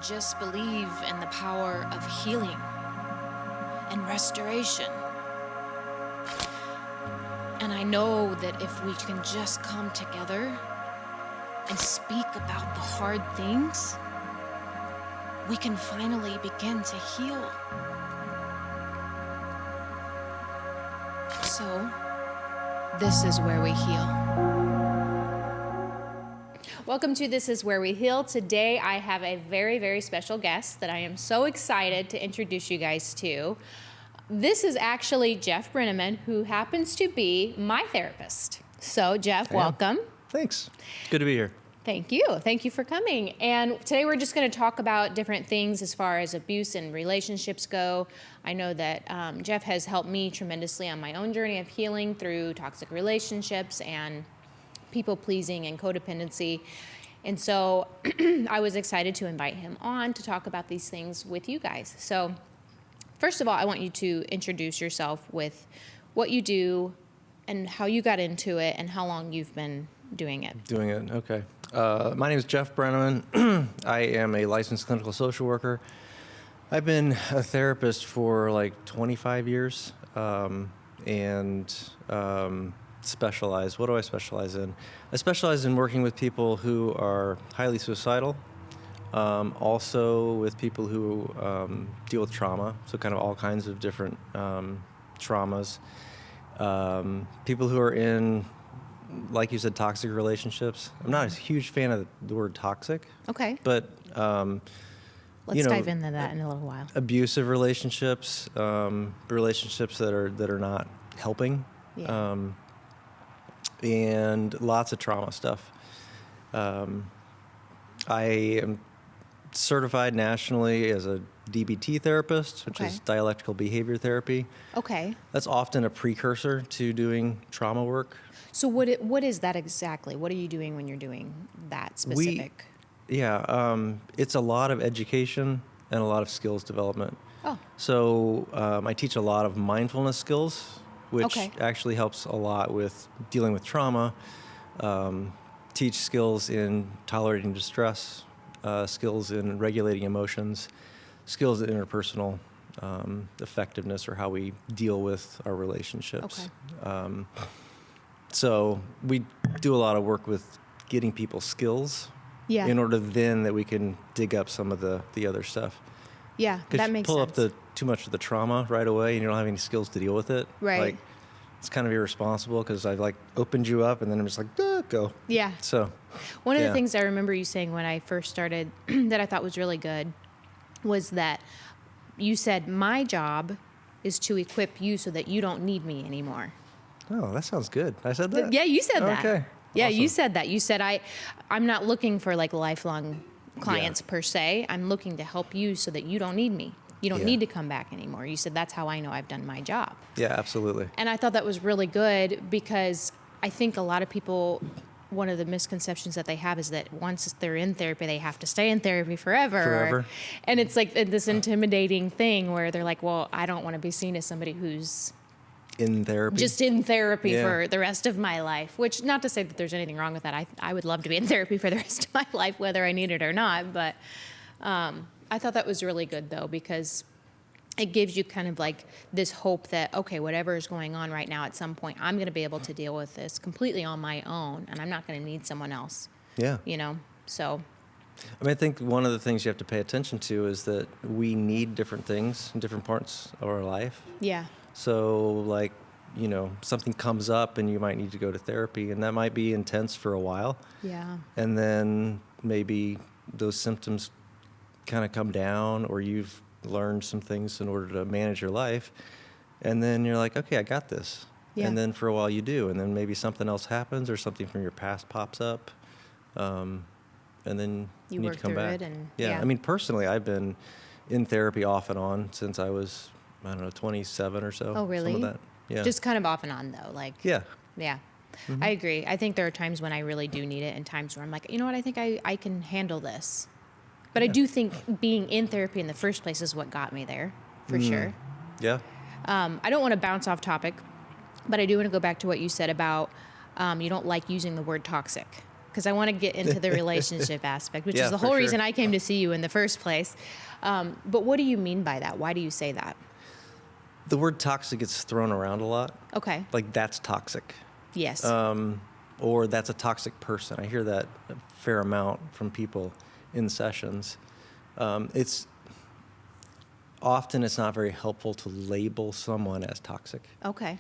just believe in the power of healing and restoration. And I know that if we can just come together and speak about the hard things, we can finally begin to heal. So, this is where we heal. Welcome to This Is Where We Heal. Today I have a very, very special guest that I am so excited to introduce you guys to. This is actually Jeff Brenneman, who happens to be my therapist. So Jeff, welcome. Thanks. Good to be here. Thank you. Thank you for coming. And today we're just going to talk about different things as far as abuse and relationships go. I know that Jeff has helped me tremendously on my own journey of healing through toxic relationships and people-pleasing and codependency. And so I was excited to invite him on to talk about these things with you guys. So first of all, I want you to introduce yourself with what you do and how you got into it and how long you've been doing it. Okay. My name is Jeff Brenneman. I am a licensed clinical social worker. I've been a therapist for like 25 years and specialize. What do I specialize in? I specialize in working with people who are highly suicidal, also with people who deal with trauma, so kind of all kinds of different traumas. People who are in, like you said, toxic relationships. I'm not a huge fan of the word toxic. Okay. But, Let's dive into that in a little while. Abusive relationships, relationships that are not helping. Yeah. And lots of trauma stuff. I am certified nationally as a DBT therapist, which is dialectical behavior therapy. Okay. That's often a precursor to doing trauma work. So what is that exactly? What are you doing when you're doing that specific? It's a lot of education and a lot of skills development. Oh. So I teach a lot of mindfulness skills, which actually helps a lot with dealing with trauma. Teach skills in tolerating distress, skills in regulating emotions, skills in interpersonal effectiveness, or how we deal with our relationships. Okay. So we do a lot of work with getting people skills in order then that we can dig up some of the other stuff. Yeah, that makes sense. Pull up too much of the trauma right away and you don't have any skills to deal with it. Right. Like, it's kind of irresponsible because I've like opened you up and then I'm just like, go. Yeah. So one of the things I remember you saying when I first started that I thought was really good was that you said, my job is to equip you so that you don't need me anymore. Oh, that sounds good. I said that? Yeah, you said that. Okay. Yeah, Awesome. you said that. You said, I'm not looking for like lifelong clients per se. I'm looking to help you so that you don't need me. You don't need to come back anymore. You said, that's how I know I've done my job. Yeah, absolutely. And I thought that was really good because I think a lot of people, one of the misconceptions that they have is that once they're in therapy, they have to stay in therapy forever. And it's like this intimidating thing where they're like, well, I don't want to be seen as somebody who's in therapy. Just in therapy for the rest of my life, which not to say that there's anything wrong with that. I would love to be in therapy for the rest of my life, whether I need it or not. But I thought that was really good, though, because it gives you kind of like this hope that, okay, whatever is going on right now, at some point, I'm going to be able to deal with this completely on my own, and I'm not going to need someone else. Yeah. You know, so. I mean, I think one of the things you have to pay attention to is that we need different things in different parts of our life. Yeah. So, like, you know, something comes up and you might need to go to therapy, and that might be intense for a while. Yeah. And then maybe those symptoms kind of come down, or you've learned some things in order to manage your life. And then you're like, okay, I got this. Yeah. And then for a while you do. And then maybe something else happens or something from your past pops up. And then you need to come back. I mean, personally, I've been in therapy off and on since I was, 27 or so. Oh, really? Some of that. Yeah. Just kind of off and on, though. Like. Yeah. Yeah. Mm-hmm. I agree. I think there are times when I really do need it and times where I'm like, you know what, I think I can handle this. But I do think being in therapy in the first place is what got me there, for sure. Yeah. I don't want to bounce off topic, but I do want to go back to what you said about you don't like using the word toxic. because I want to get into the relationship aspect, which Yeah, is the for whole sure. reason I came to see you in the first place. But what do you mean by that? Why do you say that? The word toxic gets thrown around a lot. Okay. Like, that's toxic. Yes. Or that's a toxic person. I hear that a fair amount from people in sessions. It's not very helpful to label someone as toxic Okay.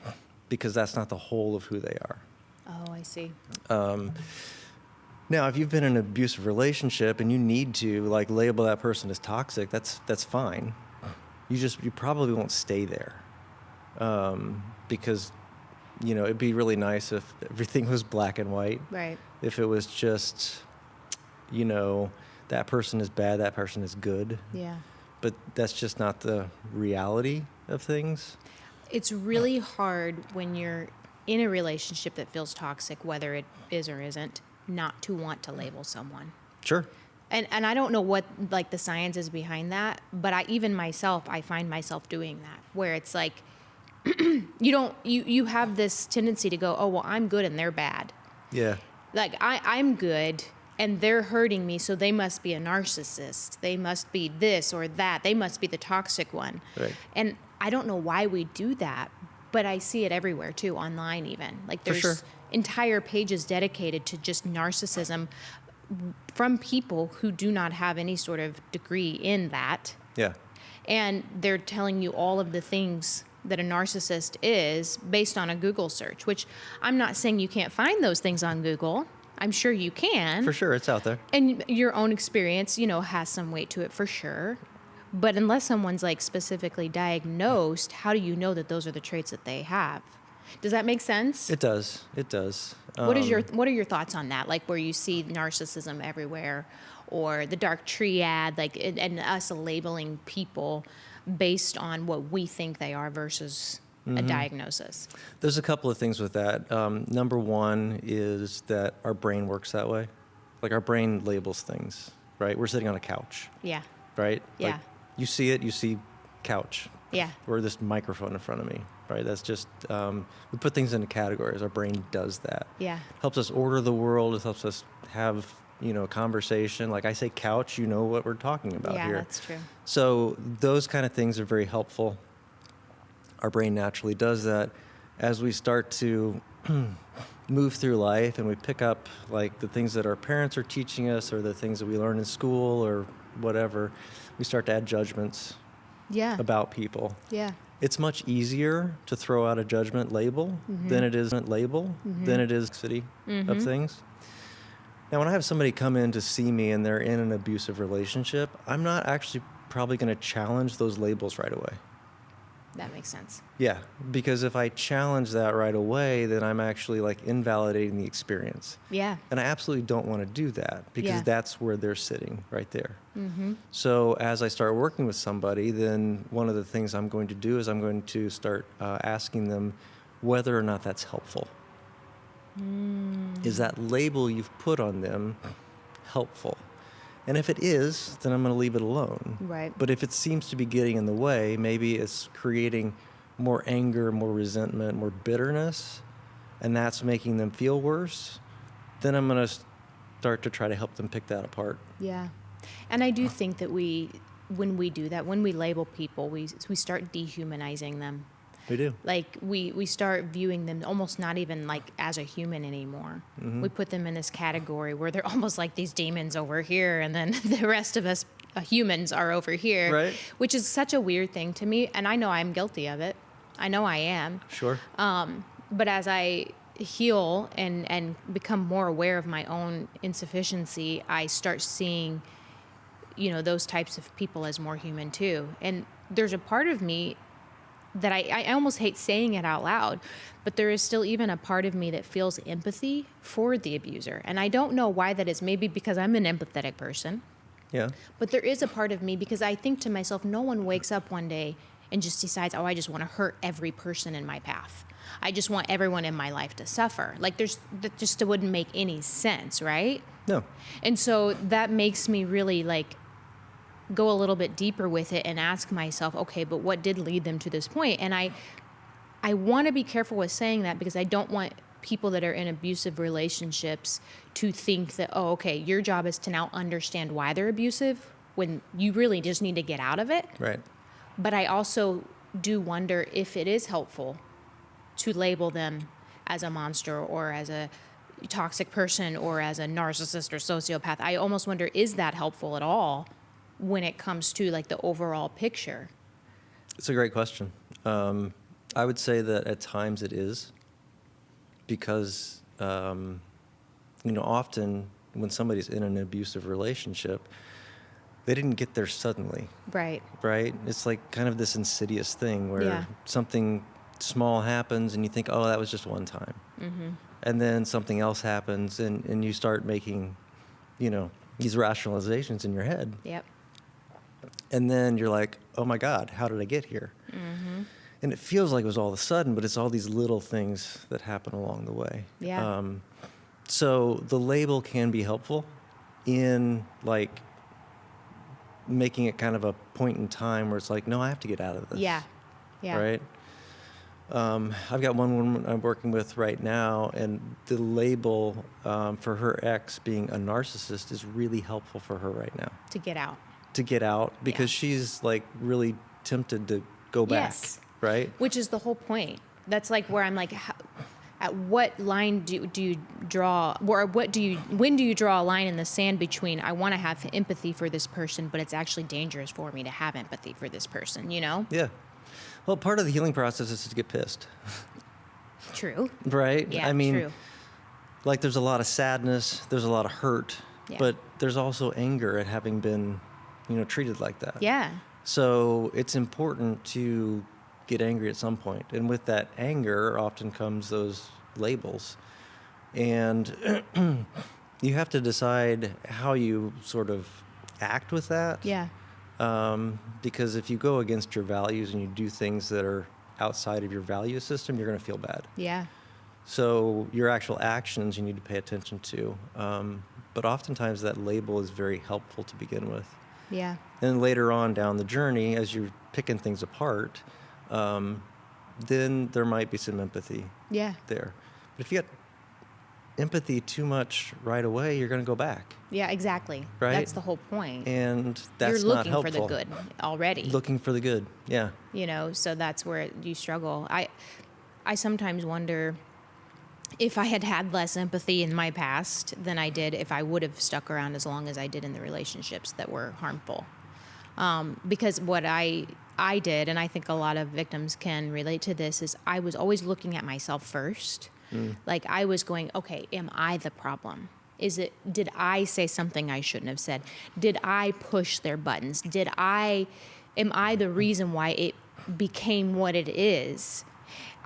because that's not the whole of who they are. Oh, I see. Now, if you've been in an abusive relationship and you need to like label that person as toxic, that's fine. You probably won't stay there, because it'd be really nice if everything was black and white. Right. If it was just, that person is bad, that person is good. Yeah. But that's just not the reality of things. It's really hard when you're in a relationship that feels toxic, whether it is or isn't, not to want to label someone. Sure. And I don't know what like the science is behind that, but I find myself doing that, where it's like you have this tendency to go, oh well, I'm good and they're bad. Yeah. Like I'm good and they're hurting me, so they must be a narcissist. They must be this or that. They must be the toxic one. Right. And I don't know why we do that, but I see it everywhere too, online even. Like there's sure. entire pages dedicated to just narcissism from people who do not have any sort of degree in that. Yeah. And they're telling you all of the things that a narcissist is based on a Google search, which I'm not saying you can't find those things on Google. I'm sure you can. For sure, it's out there. And your own experience, has some weight to it for sure. But unless someone's like specifically diagnosed, how do you know that those are the traits that they have? Does that make sense? It does. It does. What are your thoughts on that? Like where you see narcissism everywhere, or the dark triad, like and us labeling people based on what we think they are versus a diagnosis. There's a couple of things with that. Number one is that our brain works that way. Like our brain labels things, right? We're sitting on a couch, Yeah. right? Yeah. Like you see it, you see couch. Yeah. Or this microphone in front of me, right? That's just, we put things into categories. Our brain does that. Yeah. Helps us order the world. It helps us have, a conversation. Like I say couch, you know what we're talking about Yeah, here. that's true. So those kind of things are very helpful. Our brain naturally does that. As we start to move through life and we pick up like the things that our parents are teaching us or the things that we learn in school or whatever, we start to add judgments Yeah. about people. Yeah. It's much easier to throw out a judgment label than it is city of things. Now, when I have somebody come in to see me and they're in an abusive relationship, I'm not actually probably going to challenge those labels right away. That makes sense. Yeah, because if I challenge that right away, then I'm actually like invalidating the experience. Yeah. And I absolutely don't want to do that because Yeah. that's where they're sitting right there. So as I start working with somebody, then one of the things I'm going to do is I'm going to start asking them whether or not that's helpful. Is that label you've put on them helpful? And if it is, then I'm going to leave it alone. Right. But if it seems to be getting in the way, maybe it's creating more anger, more resentment, more bitterness, and that's making them feel worse, then I'm going to start to try to help them pick that apart. Yeah. And I do think that when we do that, when we label people, we start dehumanizing them. We do. Like we start viewing them almost not even like as a human anymore. We put them in this category where they're almost like these demons over here, and then the rest of us humans are over here. Right. Which is such a weird thing to me, and I know I'm guilty of it. I know I am. Sure. But as I heal and become more aware of my own insufficiency, I start seeing, those types of people as more human too. And there's a part of me that I almost hate saying it out loud, but there is still even a part of me that feels empathy for the abuser. And I don't know why that is. Maybe because I'm an empathetic person. Yeah. But there is a part of me because I think to myself, no one wakes up one day and just decides, oh, I just want to hurt every person in my path. I just want everyone in my life to suffer. Like that just wouldn't make any sense, right? No. And so that makes me really like go a little bit deeper with it and ask myself, okay, but what did lead them to this point? And I want to be careful with saying that because I don't want people that are in abusive relationships to think that, oh, okay, your job is to now understand why they're abusive when you really just need to get out of it. Right. But I also do wonder if it is helpful to label them as a monster or as a toxic person or as a narcissist or sociopath. I almost wonder, is that helpful at all when it comes to like the overall picture? It's a great question. I would say that at times it is, because often when somebody's in an abusive relationship, they didn't get there suddenly. Right. Right? It's like kind of this insidious thing where Yeah. something small happens and you think, oh, that was just one time. Mm-hmm. And then something else happens and you start making, these rationalizations in your head. Yep. And then you're like, oh my God, how did I get here? Mm-hmm. And it feels like it was all of a sudden, but it's all these little things that happen along the way. Yeah. So the label can be helpful in like making it kind of a point in time where it's like, no, I have to get out of this. Yeah. Yeah. Right? I've got one woman I'm working with right now, and the label for her ex being a narcissist is really helpful for her right now. To get out. To get out, because she's like really tempted to go back. Yes. Right? Which is the whole point. That's like where I'm like, at what line do you draw, or when do you draw a line in the sand between I want to have empathy for this person, but it's actually dangerous for me to have empathy for this person, Yeah. Well, part of the healing process is to get pissed. True. Right? Yeah, I mean, true. like there's a lot of sadness, there's a lot of hurt, Yeah. but there's also anger at having been, treated like that. Yeah. So it's important to get angry at some point. And with that anger often comes those labels. And you have to decide how you sort of act with that. Yeah. Because if you go against your values and you do things that are outside of your value system, you're going to feel bad. Yeah. So your actual actions you need to pay attention to. But oftentimes that label is very helpful to begin with. Yeah. And later on down the journey, as you're picking things apart, then there might be some empathy Yeah. there. But if you got empathy too much right away, you're going to go back. Yeah, exactly. Right? That's the whole point. And that's You're not looking helpful. for the good already. Looking for the good, yeah. So that's where you struggle. I sometimes wonder if I had had less empathy in my past than I did if I would have stuck around as long as I did in the relationships that were harmful. Because what I did, and I think a lot of victims can relate to this, is I was always looking at myself first. Like I was going, okay, am I the problem? Did I say something I shouldn't have said? Did I push their buttons? Am I the reason why it became what it is?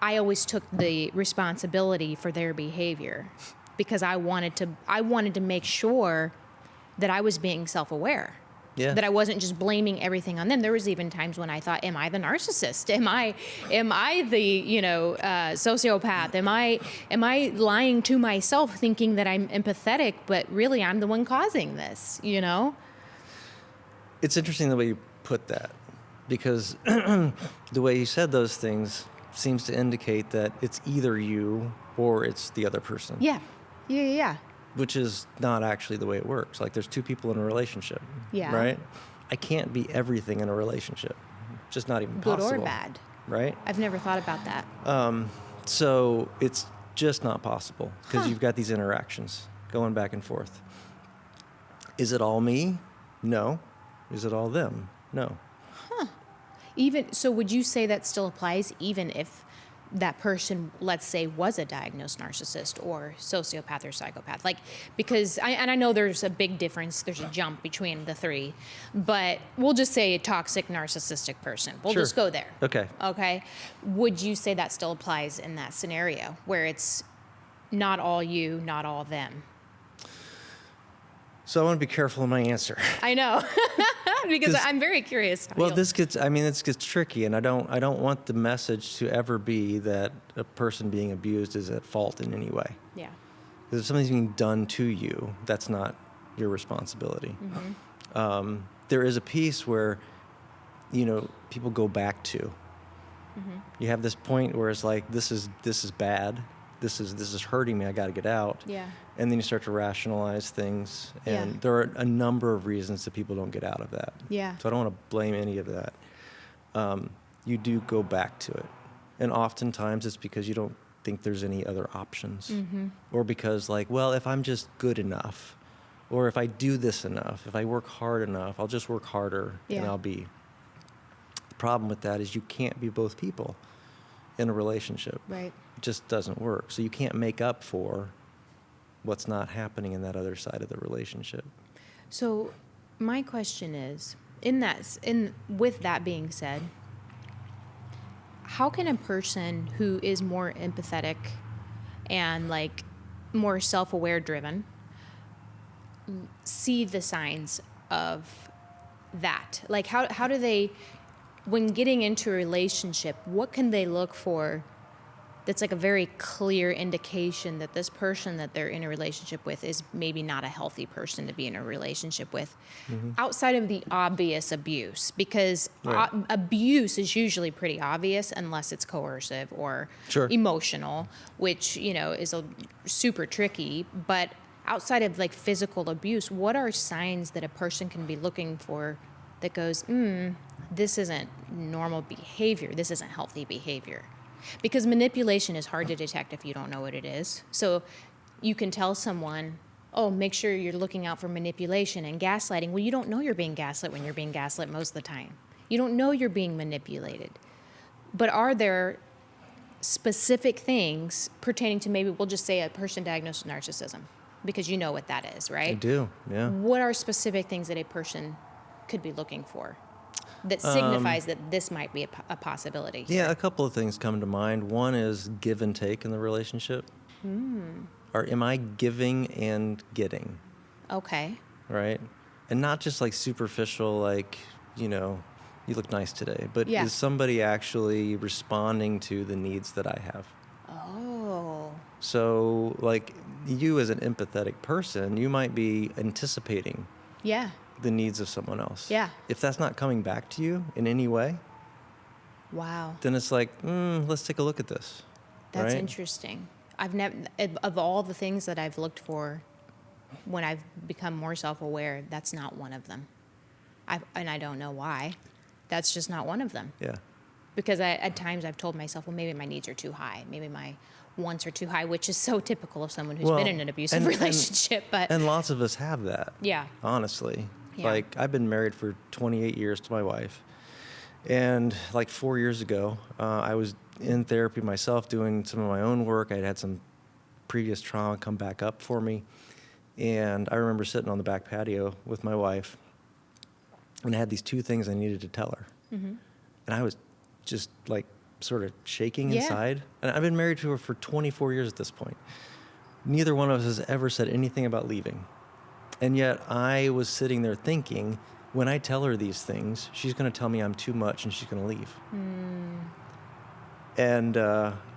I always took the responsibility for their behavior because I wanted to make sure that I was being self-aware. Yeah. That I wasn't just blaming everything on them. There was even times when I thought, am I the narcissist? Am I the, sociopath? Am I lying to myself thinking that I'm empathetic, but really I'm the one causing this, It's interesting the way you put that, because the way you said those things seems to indicate that it's either you or it's the other person. Yeah. Yeah. Which is not actually the way it works. Like there's two people in a relationship. Yeah. Right? I can't be everything in a relationship. Just not even Good possible. or bad. Right? I've never thought about that. So it's just not possible because you've got these interactions going back and forth. Is it all me? No. Is it all them? No. So would you say that still applies even if that person, let's say, was a diagnosed narcissist or sociopath or psychopath? Like, because I know there's a big difference, there's a jump between the three, but we'll just say a toxic narcissistic person. We'll Sure. just go there. Okay. Would you say that still applies in that scenario where it's not all you, not all them? So I want to be careful in my answer. I know. Because I'm very curious. Well, this gets tricky, and I don't want the message to ever be that a person being abused is at fault in any way. Yeah. Because if something's being done to you, that's not your responsibility. Mm-hmm. There is a piece where, people go back to. Mm-hmm. You have this point where it's like, this is bad. this is hurting me. I got to get out. Yeah. And then you start to rationalize things, and Yeah. there are a number of reasons that people don't get out of that. Yeah. So I don't want to blame any of that. You do go back to it, and oftentimes it's because you don't think there's any other options, or because like, well, if I'm just good enough, or if I do this enough, if I work hard enough, I'll just work harder and Yeah. I'll be. The problem with that is you can't be both people in a relationship. Right. It just doesn't work. So you can't make up for what's not happening in that other side of the relationship. So my question is, with that being said, how can a person who is more empathetic and like more self-aware driven see the signs of that? Like how do they, when getting into a relationship, what can they look for that's like a very clear indication that this person that they're in a relationship with is maybe not a healthy person to be in a relationship with, outside of the obvious abuse? Because Right. abuse is usually pretty obvious unless it's coercive or Sure. emotional, which, is super tricky. But outside of like physical abuse, what are signs that a person can be looking for that goes, this isn't normal behavior, this isn't healthy behavior? Because manipulation is hard to detect if you don't know what it is. So you can tell someone, oh, make sure you're looking out for manipulation and gaslighting. Well, you don't know you're being gaslit when you're being gaslit most of the time. You don't know you're being manipulated. But are there specific things pertaining to, maybe we'll just say a person diagnosed with narcissism, because you know what that is, right? I do, yeah. What are specific things that a person could be looking for that signifies that this might be a possibility? Yeah, a couple of things come to mind. One is give and take in the relationship. Or am I giving and getting, Okay. right? And not just like superficial, like, you look nice today, but Yeah. is somebody actually responding to the needs that I have? Oh. So, like, you as an empathetic person, you might be anticipating Yeah. the needs of someone else. Yeah. If that's not coming back to you in any way, Wow. then it's like, let's take a look at this. That's right? interesting. I've never, of all the things that I've looked for when I've become more self-aware, that's not one of them. And I don't know why. That's just not one of them. Yeah. Because at times I've told myself, well, maybe my needs are too high. Maybe my wants are too high, which is so typical of someone who's been in an abusive relationship. But And lots of us have that. yeah. Honestly. Yeah. Like, I've been married for 28 years to my wife. And like 4 years ago, I was in therapy myself doing some of my own work. I'd had some previous trauma come back up for me. And I remember sitting on the back patio with my wife, and I had these two things I needed to tell her. And I was just like sort of shaking Yeah. inside. And I've been married to her for 24 years at this point. Neither one of us has ever said anything about leaving. And yet I was sitting there thinking, when I tell her these things, she's going to tell me I'm too much and she's going to leave. And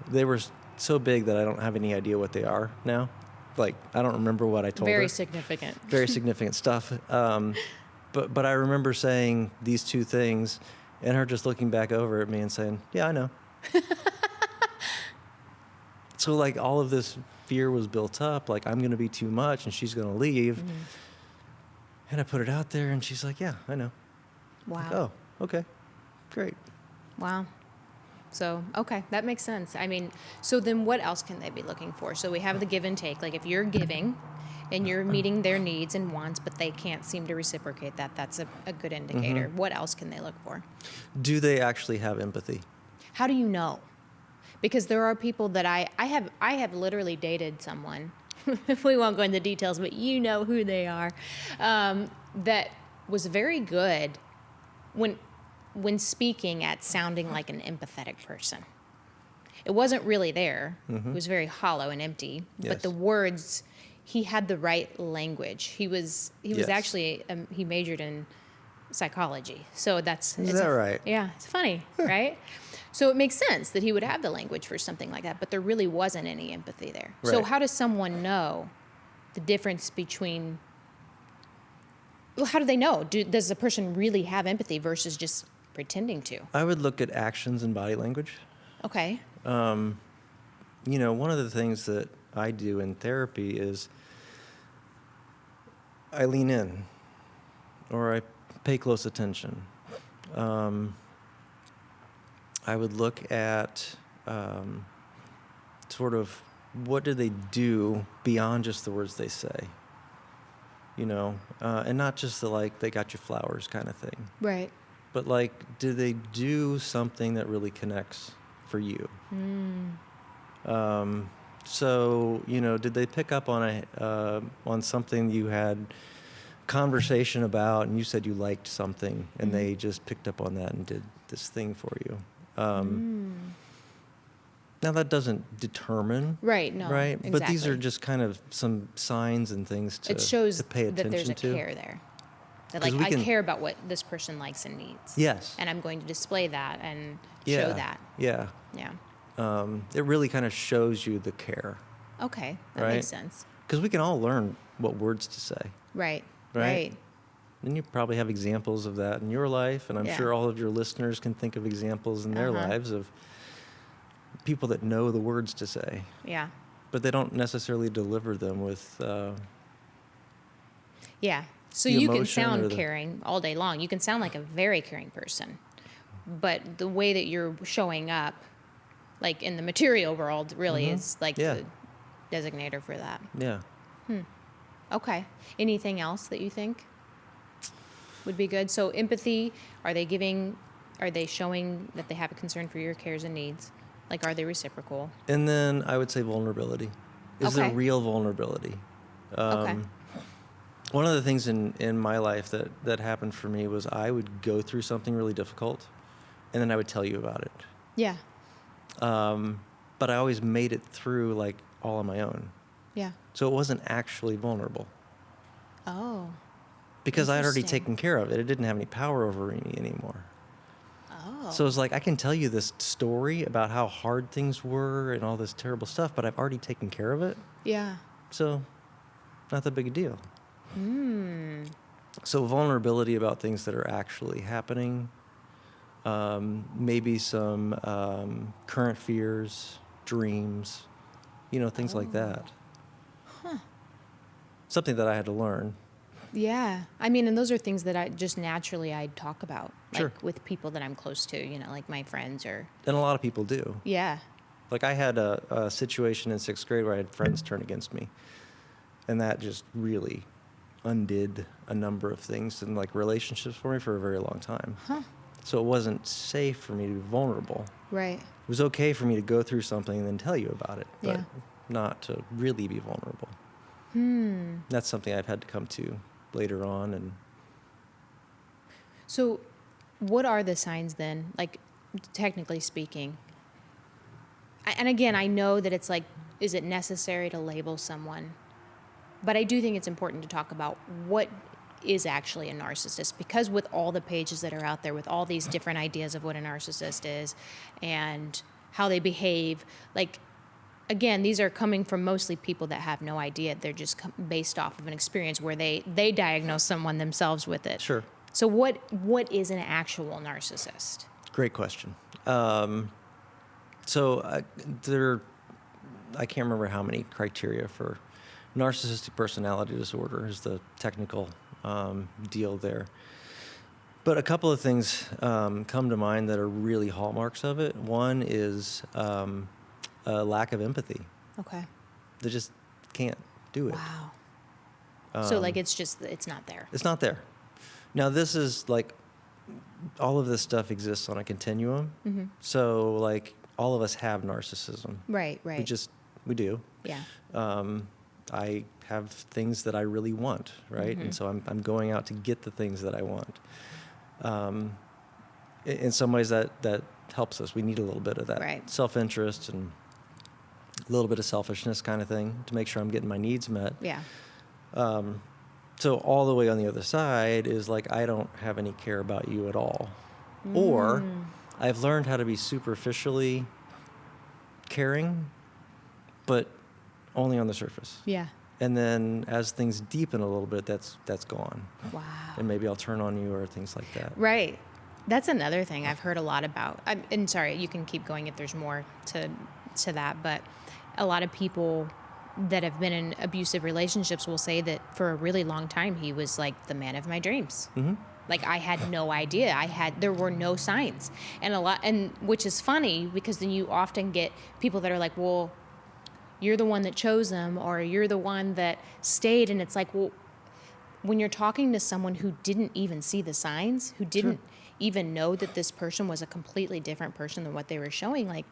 they were so big that I don't have any idea what they are now. Like, I don't remember what I told her. Very significant. Very significant stuff. But I remember saying these two things and her just looking back over at me and saying, yeah, I know. So like all of this fear was built up, like I'm going to be too much and she's going to leave. And I put it out there and she's like, yeah, I know. Wow. Like, oh, okay, great. Wow. So, okay, that makes sense. I mean, so then what else can they be looking for? So we have the give and take. Like if you're giving and you're meeting their needs and wants, but they can't seem to reciprocate that, that's a good indicator. What else can they look for? Do they actually have empathy? How do you know? Because there are people that I have literally dated someone, we won't go into details, but you know who they are, that was very good when speaking at sounding like an empathetic person. It wasn't really there. It was very hollow and empty. Yes. But the words, he had the right language. He was Yes. actually, he majored in psychology. So Is that right? Yeah, it's funny, right? So it makes sense that he would have the language for something like that, but there really wasn't any empathy there. So Right. how does someone know the difference between, well, how do they know? Does the person really have empathy versus just pretending to? I would look at actions and body language. Okay. one of the things that I do in therapy is I lean in, or I pay close attention. I would look at sort of what do they do beyond just the words they say, and not just the like they got you flowers kind of thing. Right. But like, do they do something that really connects for you? So, did they pick up on on something you had conversation about, and you said you liked something, and they just picked up on that and did this thing for you? Now that doesn't determine, Right. No. right? Exactly. But these are just kind of some signs and things to It shows to pay attention that there's a to. care there. That 'Cause like we I can- care about what this person likes and needs. Yes. And I'm going to display that and Yeah. show that. Yeah. Yeah. It really kind of shows you the care, Okay. That Right. makes sense. because we can all learn what words to say. Right. Right. And you probably have examples of that in your life, and I'm Yeah. sure all of your listeners can think of examples in their Uh-huh. lives of people that know the words to say, Yeah. but they don't necessarily deliver them with. Yeah. So The you can emotion or sound the- caring all day long. You can sound like a very caring person. But the way that you're showing up, like in the material world, really is like Yeah. the designator for that. Yeah. Okay. Anything else that you think would be good? So empathy, are they showing that they have a concern for your cares and needs? Like, are they reciprocal? And then I would say vulnerability. Is there Okay. real vulnerability? Okay. One of the things in my life that happened for me was I would go through something really difficult, and then I would tell you about it. Yeah. But I always made it through like all on my own. Yeah. So it wasn't actually vulnerable Oh. because I had already Interesting. taken care of it. It didn't have any power over me anymore. Oh. So it's like I can tell you this story about how hard things were and all this terrible stuff, but I've already taken care of it. Yeah. So not that big a deal. So vulnerability about things that are actually happening, maybe some current fears, dreams, things like that. Something that I had to learn. Yeah. I mean, and those are things that I just naturally I'd talk about, like Sure. with people that I'm close to, like my friends or. And a lot of people do. Yeah. Like I had a situation in 6th grade where I had friends turn against me. And that just really undid a number of things in like relationships for me for a very long time. Huh. So it wasn't safe for me to be vulnerable. Right. It was okay for me to go through something and then tell you about it, but Yeah. not to really be vulnerable. That's something I've had to come to later on. And So, what are the signs then, like, technically speaking? And again, I know that it's like, is it necessary to label someone? But I do think it's important to talk about what is actually a narcissist, because with all the pages that are out there, with all these different ideas of what a narcissist is and how they behave, like, again, these are coming from mostly people that have no idea. They're just based off of an experience where they diagnose someone themselves with it. sure, So what is an actual narcissist? great question. I can't remember how many criteria for narcissistic personality disorder is the technical deal there. But a couple of things come to mind that are really hallmarks of it. One is a lack of empathy. Okay. They just can't do it. Wow. So like it's not there. It's not there. Now this is like all of this stuff exists on a continuum. So like all of us have narcissism. Right. We do. Yeah. I have things that I really want, right? And so I'm going out to get the things that I want. In some ways that helps us. We need a little bit of that Right. self-interest and a little bit of selfishness kind of thing to make sure I'm getting my needs met. Yeah. So all the way on the other side is like I don't have any care about you at all. Or I've learned how to be superficially caring, but only on the surface. Yeah. And then as things deepen a little bit, that's gone. Wow. And maybe I'll turn on you or things like that. Right. That's another thing I've heard a lot about. And sorry, you can keep going if there's more to that, but a lot of people that have been in abusive relationships will say that for a really long time he was like the man of my dreams. Mm-hmm. Like I had no idea. There were no signs. And which is funny because then you often get people that are like, well, you're the one that chose him, or you're the one that stayed. And it's like, well, when you're talking to someone who didn't even see the signs, who didn't even know that this person was a completely different person than what they were showing, like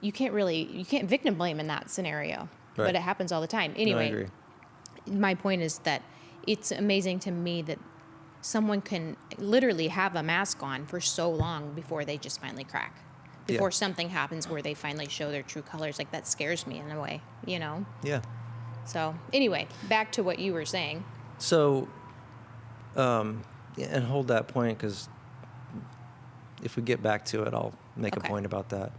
you can't victim blame in that scenario. Right. But it happens all the time. Anyway, I agree. My point is that it's amazing to me that someone can literally have a mask on for so long before they just finally crack. Before something happens where they finally show their true colors. Like that scares me in a way, you know? Yeah. So anyway, back to what you were saying. So, and hold that point, because if we get back to it, I'll make a point about that.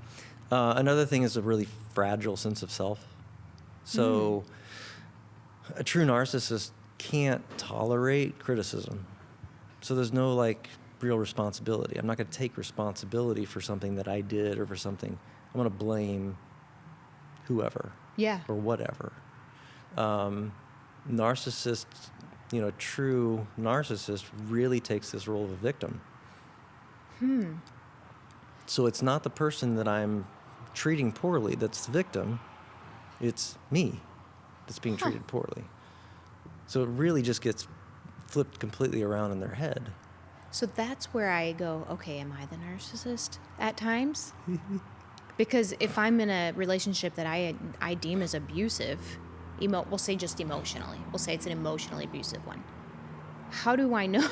Another thing is a really fragile sense of self. So a true narcissist can't tolerate criticism. So there's no like real responsibility. I'm not going to take responsibility for something that I did or for something. I'm going to blame whoever. Yeah. Or whatever. Narcissists, true narcissist really takes this role of a victim. So it's not the person that I'm treating poorly that's the victim. It's me that's being treated poorly. So it really just gets flipped completely around in their head. So that's where I go, okay, am I the narcissist at times? Because if I'm in a relationship that I deem as abusive, we'll say just emotionally. We'll say it's an emotionally abusive one. How do I know?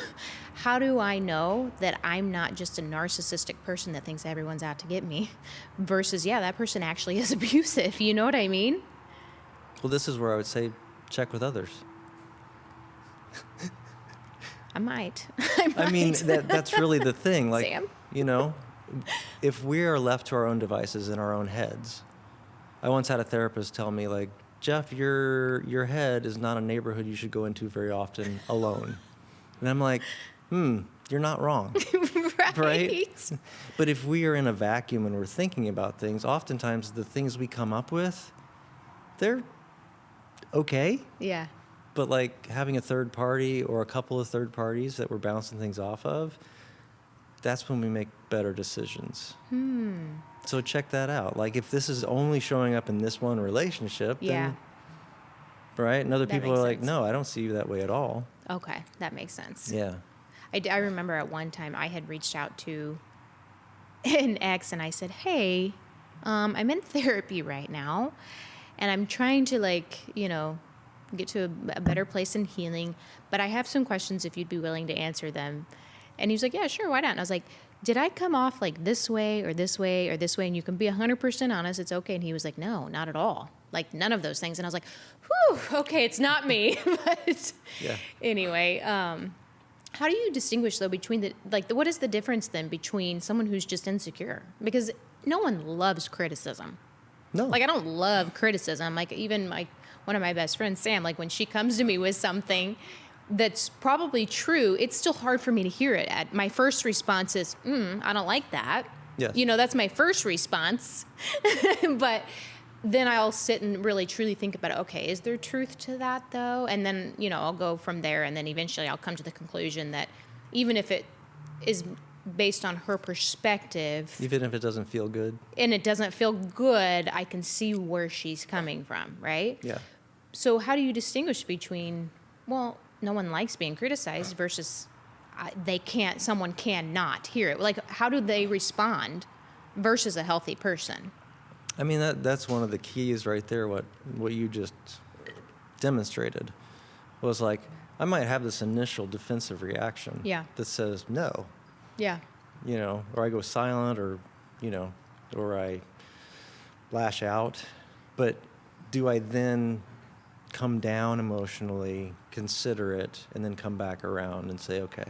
How do I know that I'm not just a narcissistic person that thinks everyone's out to get me, versus that person actually is abusive? You know what I mean? Well, this is where I would say check with others. I might. I mean, that's really the thing. Like, Sam? If we are left to our own devices in our own heads, I once had a therapist tell me, like, Jeff, your head is not a neighborhood you should go into very often alone. And I'm like, you're not wrong. Right? But if we are in a vacuum and we're thinking about things, oftentimes the things we come up with, they're okay. Yeah. But like having a third party or a couple of third parties that we're bouncing things off of, that's when we make better decisions. So check that out. Like if this is only showing up in this one relationship, then, right? And other people are like, no, I don't see you that way at all. Okay, that makes sense. Yeah. I remember at one time I had reached out to an ex and I said, hey, I'm in therapy right now and I'm trying to get to a better place in healing, but I have some questions if you'd be willing to answer them. And he was like, yeah, sure, why not? And I was like, did I come off like this way or this way or this way? And you can be 100% honest, it's okay. And he was like, no, not at all. Like none of those things. And I was like, whew, okay, it's not me. But anyway, how do you distinguish though between what is the difference then between someone who's just insecure? Because no one loves criticism. No. Like I don't love criticism. Like even one of my best friends, Sam, like when she comes to me with something that's probably true, it's still hard for me to hear it. My first response is, I don't like that. Yes. That's my first response. But then I'll sit and really truly think about it. Okay, is there truth to that though? And then, I'll go from there. And then eventually I'll come to the conclusion that even if it is based on her perspective. Even if it doesn't feel good. And it doesn't feel good, I can see where she's coming from, right? Yeah. So how do you distinguish between, no one likes being criticized versus someone cannot hear it? Like, how do they respond versus a healthy person? I mean, that's one of the keys right there, what you just demonstrated was like, I might have this initial defensive reaction that says no. Yeah. Or I go silent or I lash out. But do I then come down emotionally, consider it, and then come back around and say, okay,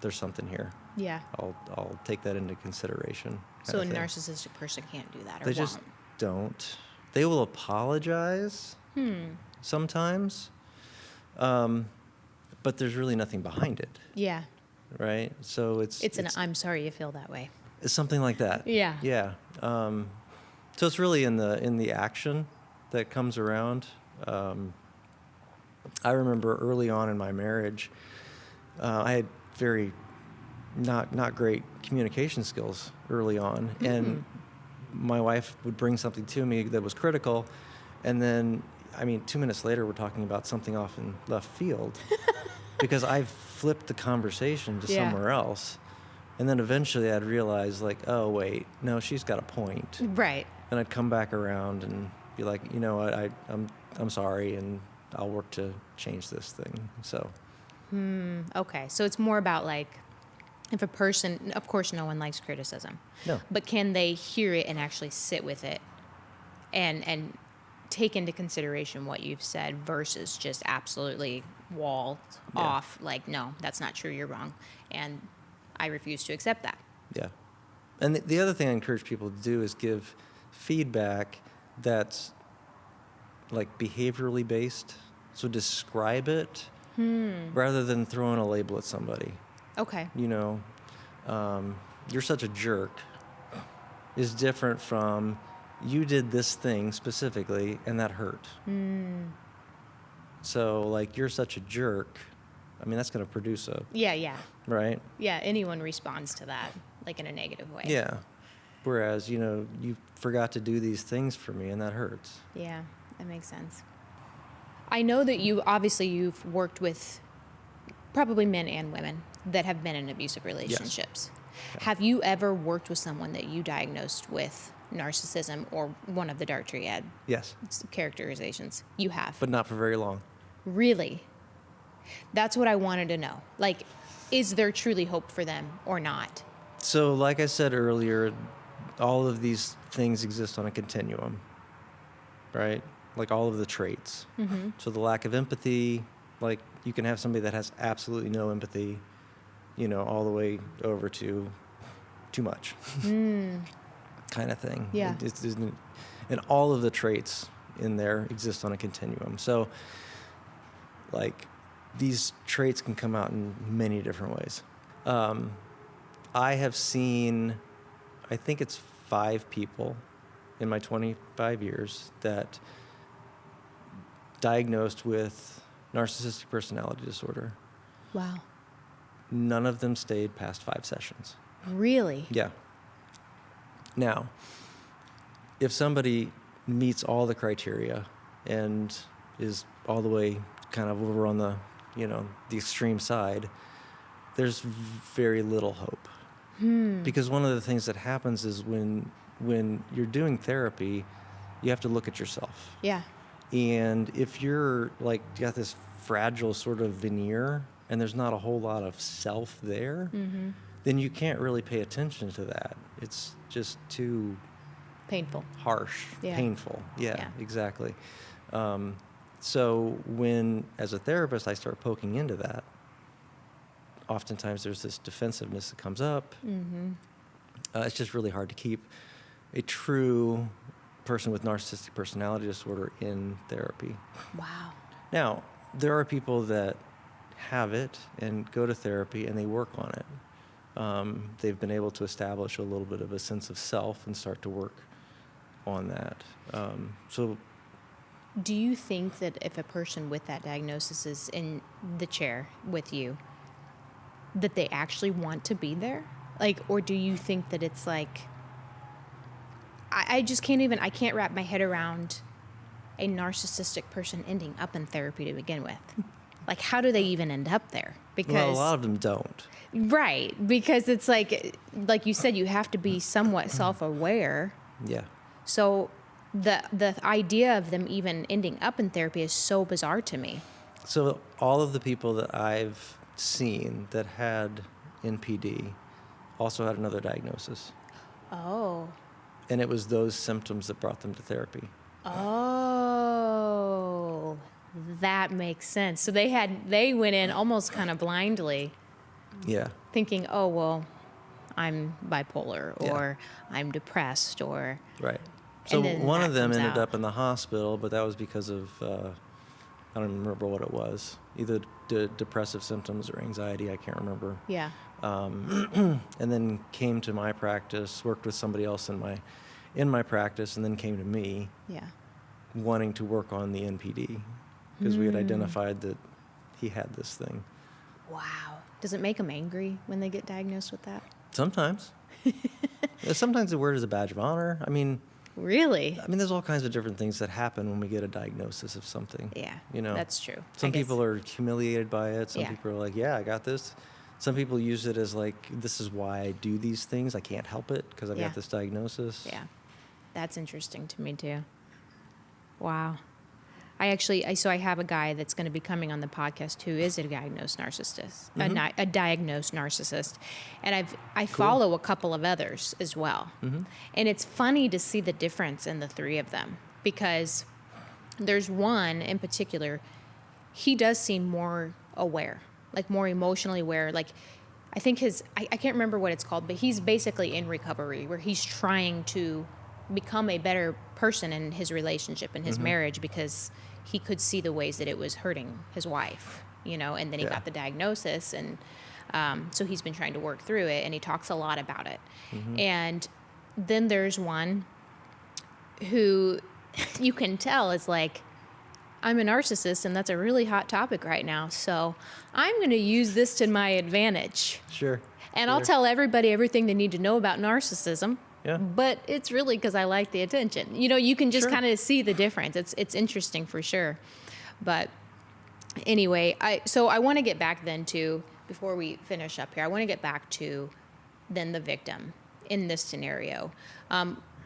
there's something here. Yeah. I'll take that into consideration. So a narcissistic person can't do that, or they won't. just don't. They will apologize sometimes, but there's really nothing behind it. Yeah. Right? So it's I'm sorry you feel that way. It's something like that. Yeah. Yeah. So it's really in the action that comes around. I remember early on in my marriage, I had very not great communication skills early on, and my wife would bring something to me that was critical, and then, 2 minutes later, we're talking about something off in left field because I flipped the conversation to somewhere else, and then eventually I'd realize, like, oh wait, no, she's got a point, Right. and I'd come back around and be like, you know what, I'm sorry, and I'll work to change this thing. So. Okay, so it's more about like, if a person, of course, no one likes criticism. No. But can they hear it and actually sit with it and take into consideration what you've said versus just absolutely walled off, like, no, that's not true, you're wrong, and I refuse to accept that. Yeah. And the other thing I encourage people to do is give feedback that's like behaviorally based. So describe it rather than throwing a label at somebody. Okay. You're such a jerk is different from you did this thing specifically and that hurt. So like, you're such a jerk, that's going to produce Yeah. right? Yeah, anyone responds to that, like in a negative way. Yeah. Whereas, you forgot to do these things for me and that hurts. Yeah, that makes sense. I know that you've worked with probably men and women that have been in abusive relationships. Yes. Have you ever worked with someone that you diagnosed with narcissism or one of the dark triad Yes. characterizations? You have. But not for very long. Really? That's what I wanted to know. Like, is there truly hope for them or not? So like I said earlier, all of these things exist on a continuum, right? Like all of the traits. So the lack of empathy, like you can have somebody that has absolutely no empathy, all the way over to too much kind of thing. Yeah. And all of the traits in there exist on a continuum. So like these traits can come out in many different ways. I have seen, I think it's 5 people in my 25 years that diagnosed with narcissistic personality disorder. Wow. None of them stayed past 5 sessions. Really? Yeah. Now, if somebody meets all the criteria and is all the way kind of over on the, the extreme side, there's very little hope. Because one of the things that happens is when you're doing therapy, you have to look at yourself. Yeah. And if you're like got this fragile sort of veneer and there's not a whole lot of self there, then you can't really pay attention to that. It's just too Painful. harsh, Yeah. painful. Yeah, Yeah. exactly. So when, as a therapist, I start poking into that, oftentimes there's this defensiveness that comes up. It's just really hard to keep a true person with narcissistic personality disorder in therapy. Wow. Now, there are people that have it and go to therapy and they work on it. They've been able to establish a little bit of a sense of self and start to work on that. So Do you think that if a person with that diagnosis is in the chair with you, that they actually want to be there? Like, or do you think that it's like, I just I can't wrap my head around a narcissistic person ending up in therapy to begin with. Like, how do they even end up there? Because, well, a lot of them don't. Right, because it's like you said, you have to be somewhat self-aware. Yeah. So the idea of them even ending up in therapy is so bizarre to me. So all of the people that I've seen that had NPD also had another diagnosis. Oh. And it was those symptoms that brought them to therapy. Oh, that makes sense. So they went in almost kind of blindly, Yeah. thinking, oh, well, I'm bipolar Yeah. or I'm depressed or... Right. So then one that of them comes ended out. up in the hospital, but that was because of, I don't even remember what it was, either depressive symptoms or anxiety, I can't remember. Yeah. And then came to my practice, worked with somebody else in in my practice and then came to me Yeah. wanting to work on the NPD because we had identified that he had this thing. Wow. Does it make them angry when they get diagnosed with that? Sometimes. Sometimes the word is a badge of honor. Really? There's all kinds of different things that happen when we get a diagnosis of something. Yeah. You know, That's true. Some people are humiliated by it. Some Yeah. people are like, yeah, I got this. Some people use it as like, this is why I do these things. I can't help it because I've Yeah. got this diagnosis. Yeah. That's interesting to me too. Wow. I have a guy that's going to be coming on the podcast who is a diagnosed narcissist, a diagnosed narcissist, and I follow a couple of others as well, and it's funny to see the difference in the three of them because there's one in particular. He does seem more aware, like more emotionally aware. Like I think I can't remember what it's called, but he's basically in recovery where he's trying to become a better person in his relationship and his marriage because he could see the ways that it was hurting his wife, and then he got the diagnosis, and so he's been trying to work through it, and he talks a lot about it. And then there's one who you can tell is like, I'm a narcissist, and that's a really hot topic right now, so I'm going to use this to my advantage. Sure. And I'll tell everybody everything they need to know about narcissism. Yeah. But it's really because I like the attention. You can just Sure. kind of see the difference. It's interesting for sure. But anyway, so I want to get back then to, before we finish up here, I want to get back to then the victim in this scenario.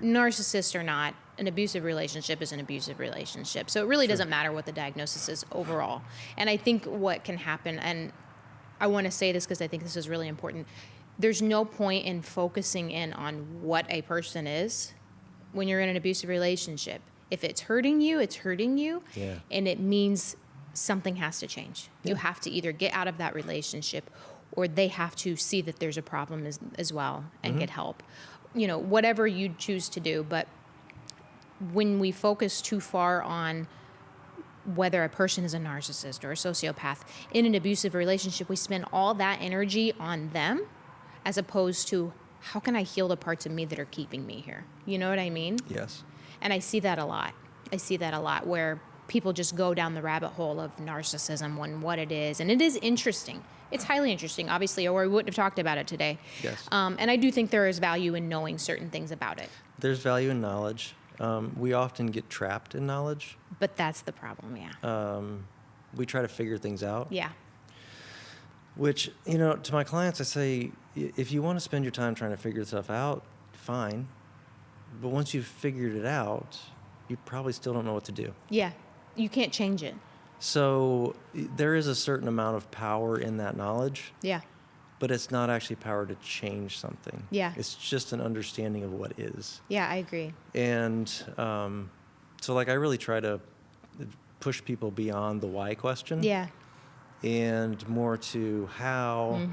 Narcissist or not, an abusive relationship is an abusive relationship. So it really doesn't matter what the diagnosis is overall. And I think what can happen, and I want to say this because I think this is really important, there's no point in focusing in on what a person is when you're in an abusive relationship. If it's hurting you, it's hurting you. Yeah. And it means something has to change. You have to either get out of that relationship or they have to see that there's a problem as well and get help. Whatever you choose to do. But when we focus too far on whether a person is a narcissist or a sociopath in an abusive relationship, we spend all that energy on them as opposed to how can I heal the parts of me that are keeping me here? You know what I mean? Yes. And I see that a lot. Where people just go down the rabbit hole of narcissism and what it is. And it is interesting. It's highly interesting, obviously, or we wouldn't have talked about it today. Yes. And I do think there is value in knowing certain things about it. There's value in knowledge. We often get trapped in knowledge. But that's the problem, yeah. We try to figure things out. Yeah. Which, to my clients, I say, if you want to spend your time trying to figure stuff out, fine. But once you've figured it out, you probably still don't know what to do. Yeah. You can't change it. So there is a certain amount of power in that knowledge, Yeah. but it's not actually power to change something. Yeah. It's just an understanding of what is. Yeah, I agree. And so, I really try to push people beyond the why question. Yeah. And more to how,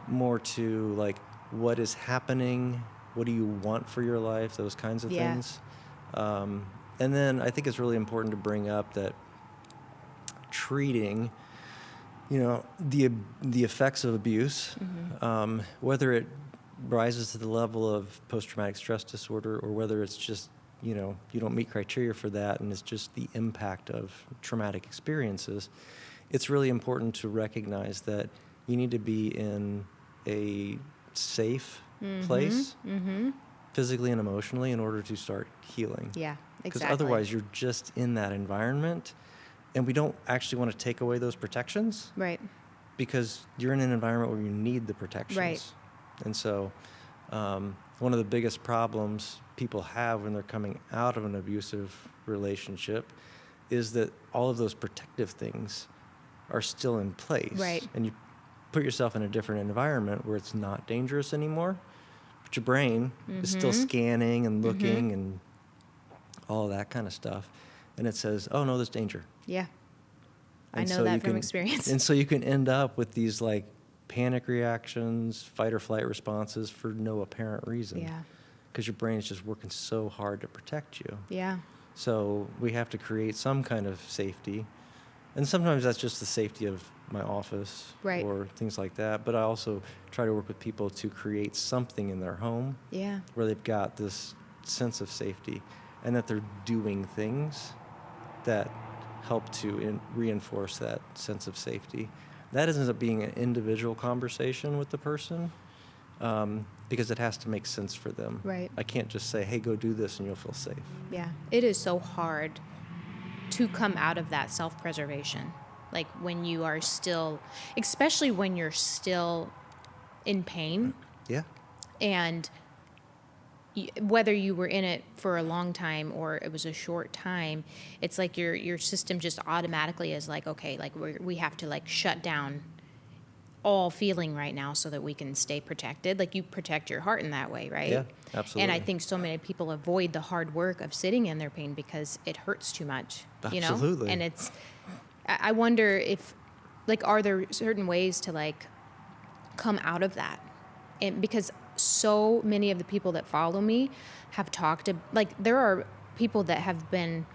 more to what is happening, what do you want for your life, those kinds of things. And then I think it's really important to bring up that treating, the effects of abuse, whether it rises to the level of post-traumatic stress disorder or whether it's just, you don't meet criteria for that and it's just the impact of traumatic experiences, it's really important to recognize that you need to be in a safe place, physically and emotionally, in order to start healing. Yeah, exactly. Because otherwise you're just in that environment, and we don't actually want to take away those protections. Right. Because you're in an environment where you need the protections. Right. And so one of the biggest problems people have when they're coming out of an abusive relationship is that all of those protective things are still in place. Right. And you put yourself in a different environment where it's not dangerous anymore, but your brain is still scanning and looking and all of that kind of stuff. And it says, oh, no, there's danger. Yeah. I And know so that you from can- experience. And so you can end up with these panic reactions, fight or flight responses for no apparent reason. Yeah. Because your brain is just working so hard to protect you. Yeah. So we have to create some kind of safety. And sometimes that's just the safety of my office Right. or things like that. But I also try to work with people to create something in their home Yeah. where they've got this sense of safety, and that they're doing things that help to reinforce that sense of safety. That ends up being an individual conversation with the person, because it has to make sense for them. Right. I can't just say, hey, go do this and you'll feel safe. Yeah. It is so hard to come out of that self-preservation. Like when you are still, especially when you're still in pain, Yeah. and whether you were in it for a long time or it was a short time, it's like your system just automatically is like, okay, like we have to like shut down all feeling right now so that we can stay protected. Like you protect your heart in that way, right? Yeah, absolutely. And I think so many people avoid the hard work of sitting in their pain because it hurts too much, you know? Absolutely. And I wonder if, like, are there certain ways to like come out of that? And because so many of the people that follow me have talked, like there are people that have been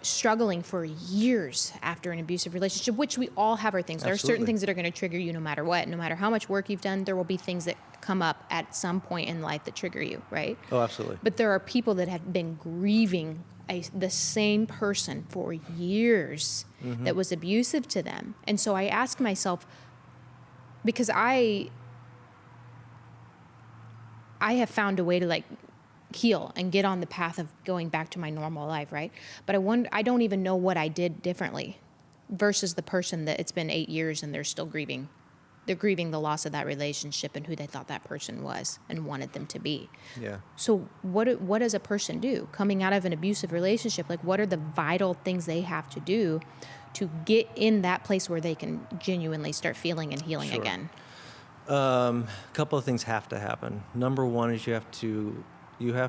struggling for years after an abusive relationship, which we all have our things. There are certain Absolutely. things that are going to trigger you no matter what. No matter how much work you've done, there will be things that come up at some point in life that trigger you, right? Oh, absolutely. But there are people that have been grieving the same person for years that was abusive to them. And so I ask myself, because I have found a way to like heal and get on the path of going back to my normal life, right? But I don't even know what I did differently versus the person that it's been 8 years and they're still grieving. They're grieving the loss of that relationship and who they thought that person was and wanted them to be. Yeah. So what does a person do coming out of an abusive relationship? Like what are the vital things they have to do to get in that place where they can genuinely start feeling and healing Sure. again? A couple of things have to happen. Number one is you have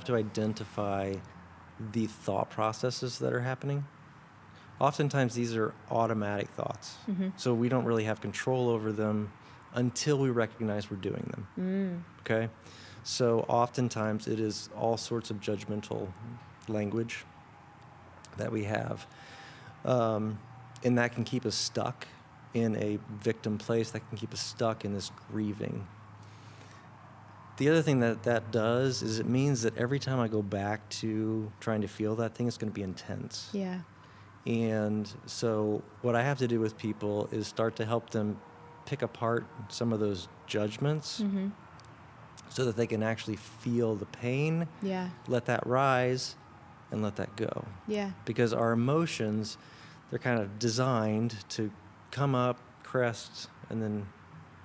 to identify the thought processes that are happening. Oftentimes these are automatic thoughts, so we don't really have control over them until we recognize we're doing them. Okay? So oftentimes it is all sorts of judgmental language that we have, and that can keep us stuck in a victim place, that can keep us stuck in this grieving. The other thing that does is it means that every time I go back to trying to feel that thing, it's going to be intense. Yeah. And so what I have to do with people is start to help them pick apart some of those judgments so that they can actually feel the pain, Yeah. let that rise, and let that go. Yeah. Because our emotions, they're kind of designed to come up, crest, and then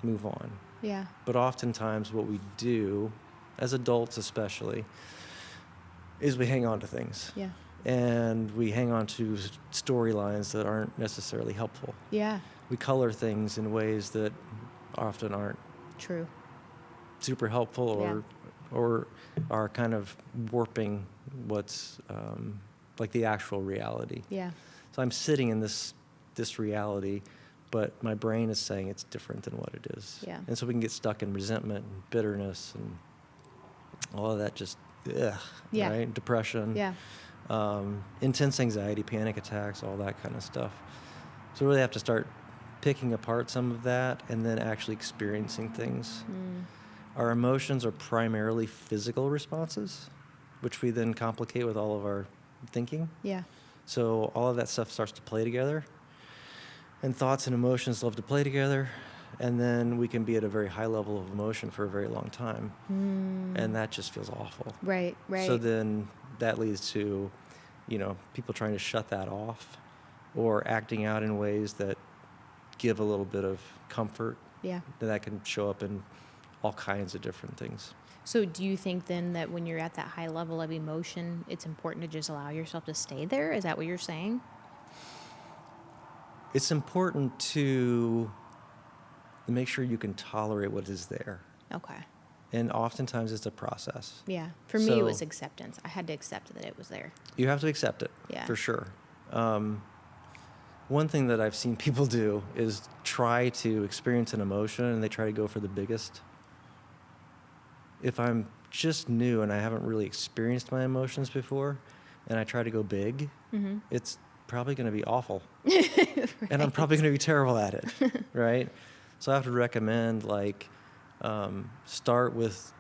move on. Yeah. But oftentimes what we do, as adults especially, is we hang on to things. Yeah. And we hang on to storylines that aren't necessarily helpful. Yeah. We color things in ways that often aren't True. super helpful or are kind of warping what's like the actual reality. Yeah. So I'm sitting in this reality, but my brain is saying it's different than what it is. Yeah. And so we can get stuck in resentment and bitterness and all of that just, Yeah. right? Depression. Yeah. Intense anxiety, panic attacks, all that kind of stuff. So we really have to start picking apart some of that and then actually experiencing things. Our emotions are primarily physical responses, which we then complicate with all of our thinking. Yeah. So all of that stuff starts to play together. And thoughts and emotions love to play together. And then we can be at a very high level of emotion for a very long time. And that just feels awful. Right. Right. So then that leads to, people trying to shut that off or acting out in ways that give a little bit of comfort. Yeah. That can show up in all kinds of different things. So do you think then that when you're at that high level of emotion, it's important to just allow yourself to stay there? Is that what you're saying? It's important to make sure you can tolerate what is there. Okay. And oftentimes it's a process. Yeah. For me, it was So- acceptance. I had to accept that it was there. You have to accept it, Yeah. for sure. One thing that I've seen people do is try to experience an emotion and they try to go for the biggest. If I'm just new and I haven't really experienced my emotions before and I try to go big, it's probably going to be awful. And I'm probably going to be terrible at it, right? So I have to recommend, start with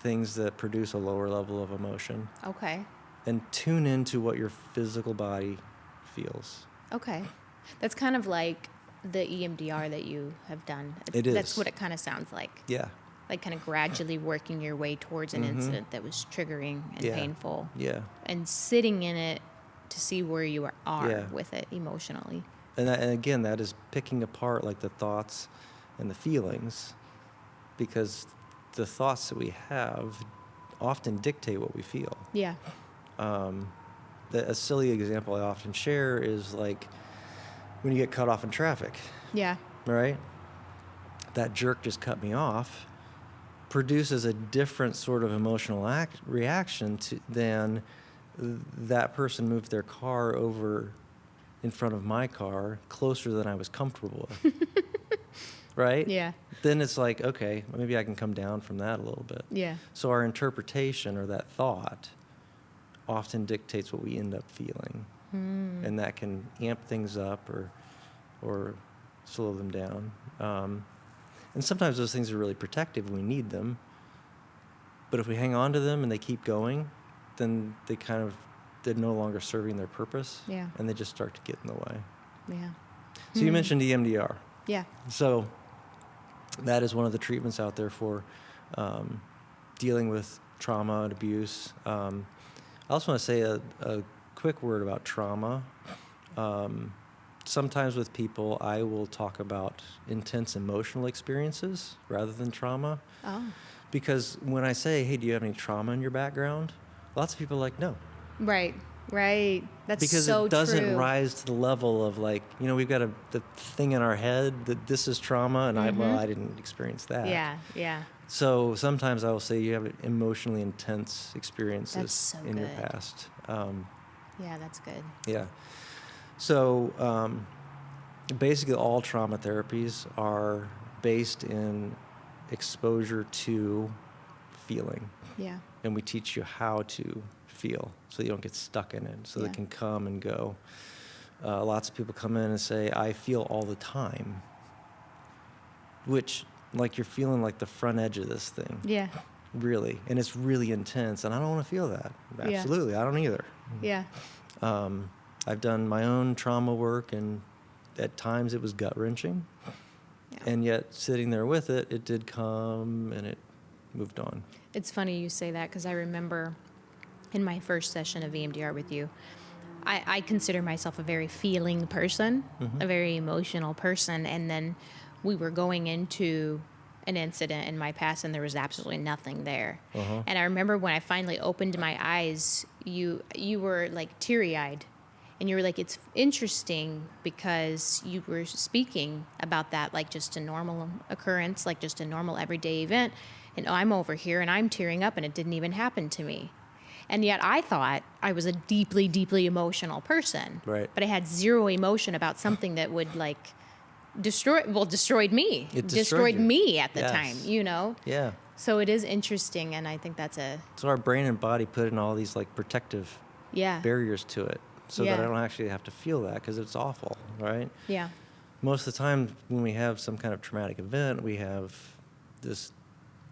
things that produce a lower level of emotion Okay. and tune into what your physical body feels. Okay. That's kind of like the EMDR that you have done. It is. That's what it kind of sounds like. Yeah. Like kind of gradually working your way towards an incident that was triggering and Yeah. painful. Yeah. And sitting in it to see where you are Yeah. with it emotionally. And again, that is picking apart like the thoughts and the feelings, because the thoughts that we have often dictate what we feel. Yeah. A silly example I often share is like when you get cut off in traffic, Yeah. right? That jerk just cut me off produces a different sort of emotional reaction than that person moved their car over in front of my car closer than I was comfortable with. Right? Yeah. Then it's like, okay, maybe I can come down from that a little bit. Yeah. So our interpretation or that thought often dictates what we end up feeling. And that can amp things up or slow them down. And sometimes those things are really protective and we need them. But if we hang on to them and they keep going, then they're no longer serving their purpose. Yeah. And they just start to get in the way. Yeah. So you mentioned EMDR. Yeah. So that is one of the treatments out there for dealing with trauma and abuse. I also want to say a quick word about trauma. Sometimes with people, I will talk about intense emotional experiences rather than trauma. Oh. Because when I say, hey, do you have any trauma in your background? Lots of people are like, no. Right. Right. That's Because so it doesn't true. rise to the level of like, we've got the thing in our head that this is trauma, and I didn't experience that. Yeah. Yeah. So sometimes I will say you have emotionally intense experiences That's so in your good. past. Yeah, that's good. Yeah. So basically all trauma therapies are based in exposure to feeling. Yeah. And we teach you how to feel so you don't get stuck in it, so Yeah. they can come and go. Lots of people come in and say, I feel all the time, which like you're feeling like the front edge of this thing. Yeah. Really. And it's really intense, and I don't want to feel that. Yeah. Absolutely. I don't either. Yeah. I've done my own trauma work, and at times it was gut-wrenching. Yeah. And yet sitting there with it, it did come and it moved on. It's funny you say that because I remember in my first session of EMDR with you, I consider myself a very feeling person, a very emotional person. And then we were going into an incident in my past and there was absolutely nothing there. And I remember when I finally opened my eyes, you were like teary-eyed. And you were like, it's interesting because you were speaking about that like just a normal occurrence, like just a normal everyday event. And I'm over here and I'm tearing up and it didn't even happen to me. And yet I thought I was a deeply, deeply emotional person. Right. But I had zero emotion about something that would like destroyed me. It destroyed you. me at the Yes. time, Yeah. So it is interesting. And I think that's So our brain and body put in all these like protective barriers to it so that I Yeah. don't actually have to feel that because it's awful, right? Yeah. Most of the time when we have some kind of traumatic event, we have this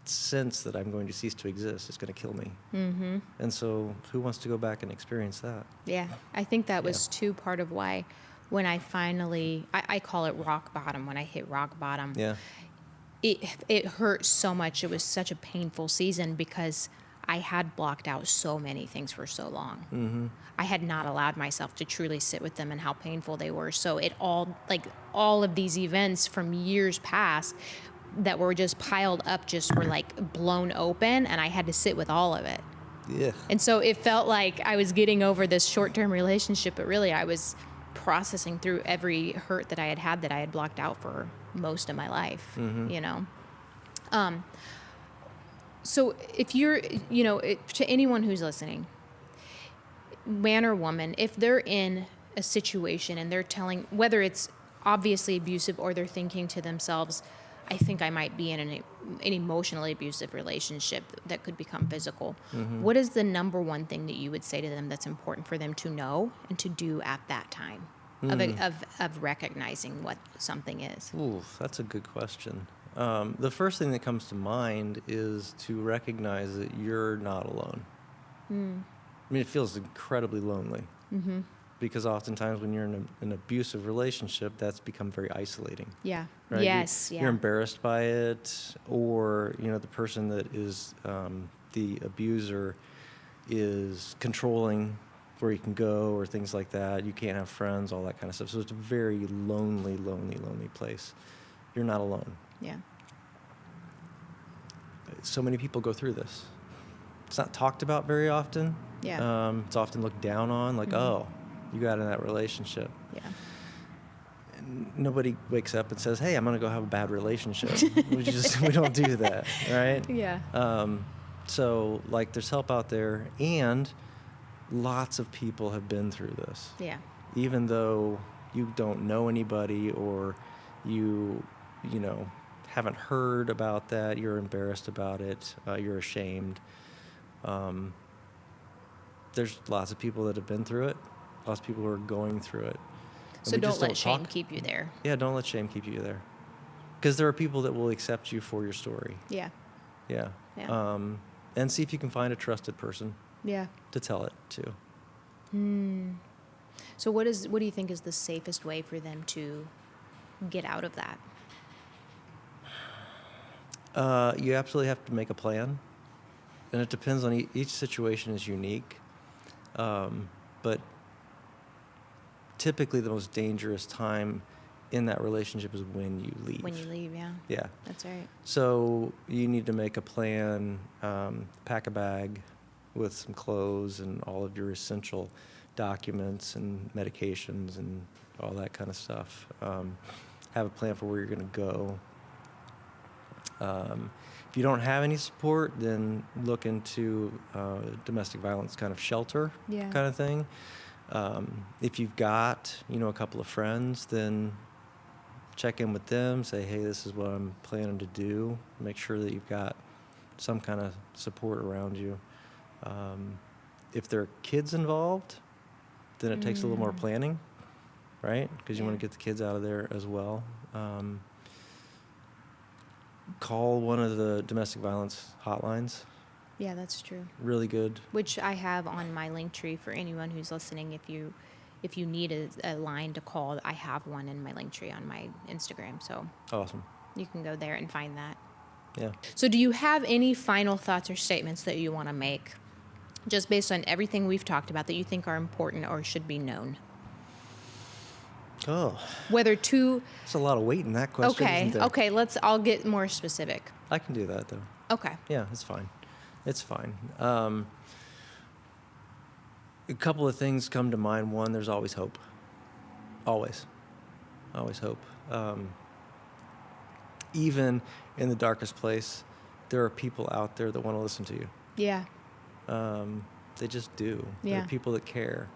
sense that I'm going to cease to exist. It's going to kill me. Mm-hmm. And so who wants to go back and experience that? Yeah, I think that was Yeah. too part of why when I finally, I call it rock bottom, when I hit rock bottom, Yeah. it hurt so much. It was such a painful season because I had blocked out so many things for so long. Mm-hmm. I had not allowed myself to truly sit with them and how painful they were. So it all of these events from years past that were just piled up just were like blown open and I had to sit with all of it. Yeah. And so it felt like I was getting over this short-term relationship, but really I was processing through every hurt that I had that I had blocked out for most of my life, So if you're, to anyone who's listening, man or woman, if they're in a situation and they're telling, whether it's obviously abusive or they're thinking to themselves, I think I might be in an emotionally abusive relationship that could become physical. What is the number one thing that you would say to them that's important for them to know and to do at that time of recognizing what something is? Ooh, that's a good question. The first thing that comes to mind is to recognize that you're not alone. I mean, it feels incredibly lonely. Because oftentimes when you're in an abusive relationship, that's become very isolating. Yeah. Right? Yes. You're embarrassed by it, or the person that is the abuser is controlling where you can go or things like that. You can't have friends, all that kind of stuff. So it's a very lonely, lonely, lonely place. You're not alone. Yeah. So many people go through this. It's not talked about very often. Yeah. It's often looked down on, like, oh, you got in that relationship. Yeah. And nobody wakes up and says, hey, I'm going to go have a bad relationship. we don't do that, right? Yeah. So, like, there's help out there, and lots of people have been through this. Yeah. Even though you don't know anybody, or you haven't heard about that, you're embarrassed about it, you're ashamed. There's lots of people that have been through it, lots of people who are going through it. So don't let shame keep you there. Yeah, don't let shame keep you there. Because there are people that will accept you for your story. Yeah. Yeah. Yeah. And see if you can find a trusted person Yeah. to tell it to. So what do you think is the safest way for them to get out of that? You absolutely have to make a plan. And it depends on each situation is unique. But typically the most dangerous time in that relationship is when you leave. When you leave, yeah. Yeah. That's right. So you need to make a plan, pack a bag with some clothes and all of your essential documents and medications and all that kind of stuff. Have a plan for where you're going to go. If you don't have any support, then look into domestic violence kind of shelter Yeah. kind of thing. If you've got, a couple of friends, then check in with them, say, hey, this is what I'm planning to do. Make sure that you've got some kind of support around you. If there are kids involved, then it takes a little more planning, right? Because you want to get the kids out of there as well. Call one of the domestic violence hotlines. Yeah, that's true. Really good. Which I have on my link tree for anyone who's listening. If you need a line to call, I have one in my link tree on my Instagram. So Awesome. you can go there and find that. Yeah. So do you have any final thoughts or statements that you want to make, just based on everything we've talked about, that you think are important or should be known? Oh, Whether to... that's a lot of weight in that question. Isn't there? Okay, I'll get more specific. I can do that, though. Okay. Yeah, it's fine. It's fine. A couple of things come to mind. One, there's always hope. Always. Always hope. Even in the darkest place, there are people out there that want to listen to you. Yeah. They just do. Yeah. There are people that care.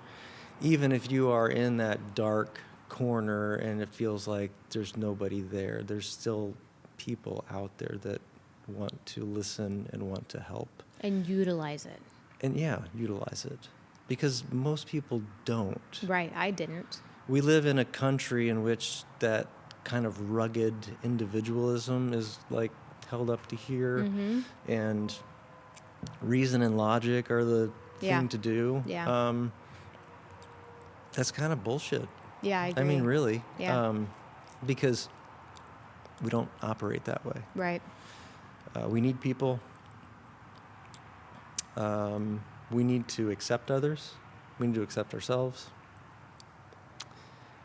Even if you are in that dark corner and it feels like there's nobody there, there's still people out there that want to listen and want to help. And utilize it. And yeah, utilize it. Because most people don't. Right, I didn't. We live in a country in which that kind of rugged individualism is like held up to here, and reason and logic are the thing to do. Yeah. That's kind of bullshit. Yeah, I agree. I mean, really. Yeah. Because we don't operate that way. Right. We need people. We need to accept others. We need to accept ourselves.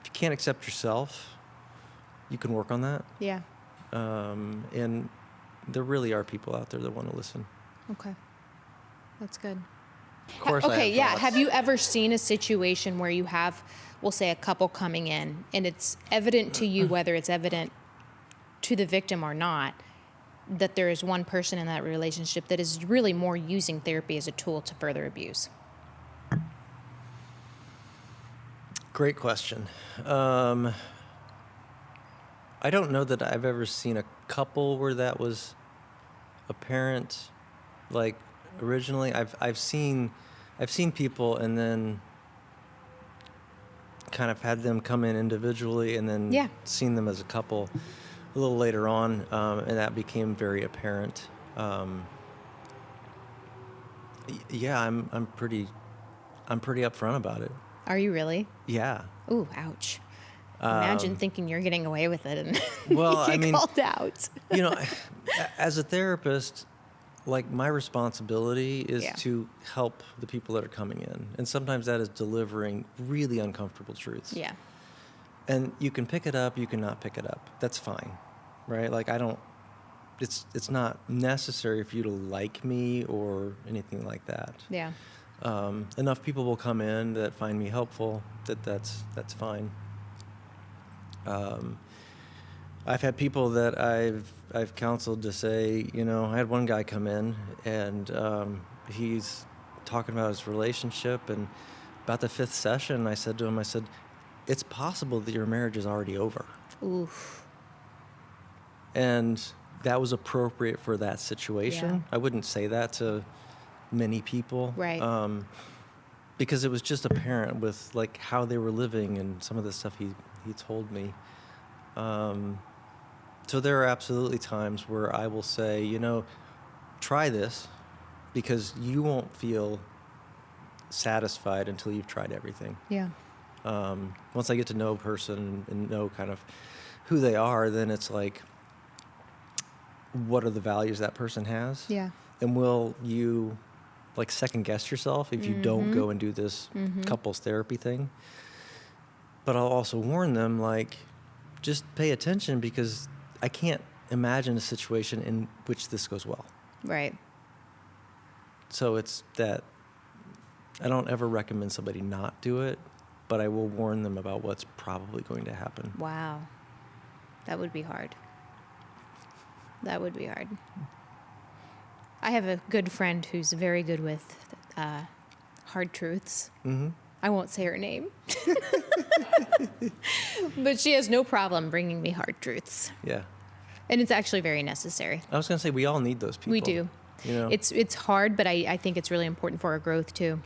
If you can't accept yourself, you can work on that. Yeah. And there really are people out there that want to listen. Okay. That's good. Of course, I Okay, have yeah. thoughts. Have you ever seen a situation where you have, we'll say, a couple coming in, and it's evident to you, whether it's evident to the victim or not, that there is one person in that relationship that is really more using therapy as a tool to further abuse? Great question. I don't know that I've ever seen a couple where that was apparent. Like originally, I've seen people and then kind of had them come in individually and then seen them as a couple. a little later on, and that became very apparent. Yeah, I'm pretty upfront about it. Are you really? Yeah. Ooh, ouch. Imagine thinking you're getting away with it and Well, you I get mean, called out. you know, as a therapist, like my responsibility is Yeah. to help the people that are coming in, and sometimes that is delivering really uncomfortable truths. Yeah. And you can pick it up, you can not pick it up. That's fine, right? Like it's not necessary for you to like me or anything like that. Yeah. Enough people will come in that find me helpful that's fine. I've had people that I've counseled to say, I had one guy come in and he's talking about his relationship, and about the 5th session, I said to him, it's possible that your marriage is already over. Oof. And that was appropriate for that situation. Yeah. I wouldn't say that to many people. Right. Because it was just apparent with like how they were living and some of the stuff he told me. So there are absolutely times where I will say, try this, because you won't feel satisfied until you've tried everything. Yeah. Once I get to know a person and know kind of who they are, then it's like, what are the values that person has? Yeah. And will you like second guess yourself if you don't go and do this couples therapy thing? But I'll also warn them, like, just pay attention, because I can't imagine a situation in which this goes well. Right. So it's that I don't ever recommend somebody not do it, but I will warn them about what's probably going to happen. Wow. That would be hard. That would be hard. I have a good friend who's very good with hard truths. Mm-hmm. I won't say her name. But she has no problem bringing me hard truths. Yeah. And it's actually very necessary. I was going to say, we all need those people. We do. It's hard, but I think it's really important for our growth too.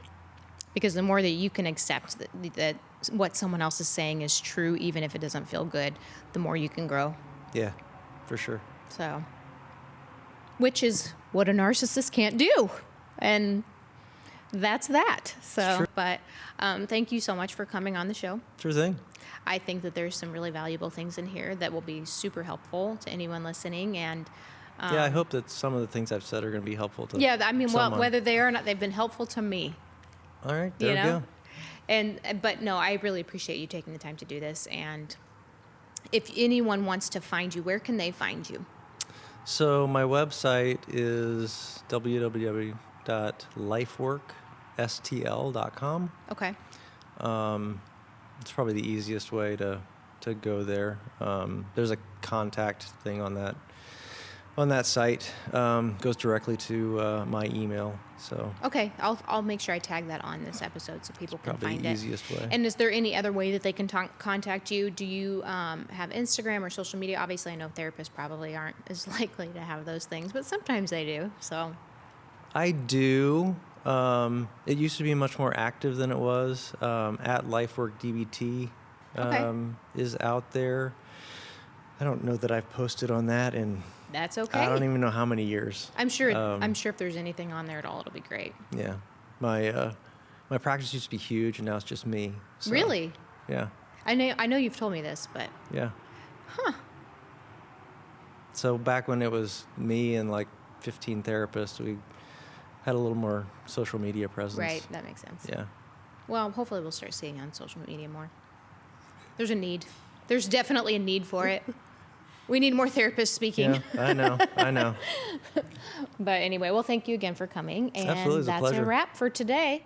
Because the more that you can accept that what someone else is saying is true, even if it doesn't feel good, the more you can grow. Yeah, for sure. So, which is what a narcissist can't do. And that's that. So, Sure. But thank you so much for coming on the show. Sure thing. I think that there's some really valuable things in here that will be super helpful to anyone listening. And Yeah, I hope that some of the things I've said are going to be helpful to yeah, I mean, someone. well, whether they are or not, they've been helpful to me. All right, there You we know? go. But no, I really appreciate you taking the time to do this. And if anyone wants to find you, where can they find you? So my website is www.lifeworkstl.com. Okay. It's probably the easiest way to go there. There's a contact thing on that site. Goes directly to my email. So Okay, I'll make sure I tag that on this episode so people can probably find the it. easiest way. And is there any other way that they can contact you? Do you have Instagram or social media? Obviously, I know therapists probably aren't as likely to have those things, but sometimes they do. So I do. It used to be much more active than it was. At LifeWorkDBT is out there. I don't know that I've posted on that in that's okay. I don't even know how many years. I'm sure if there's anything on there at all, it'll be great. Yeah, my practice used to be huge, and now it's just me. So, Really? Yeah. I know you've told me this, but Yeah. So back when it was me and like 15 therapists, we had a little more social media presence. right, that makes sense. Yeah. Well, hopefully we'll start seeing on social media more. There's a need. There's definitely a need for it. We need more therapists speaking. Yeah, I know. But anyway, well, thank you again for coming. And Absolutely, it's a that's a pleasure. wrap for today.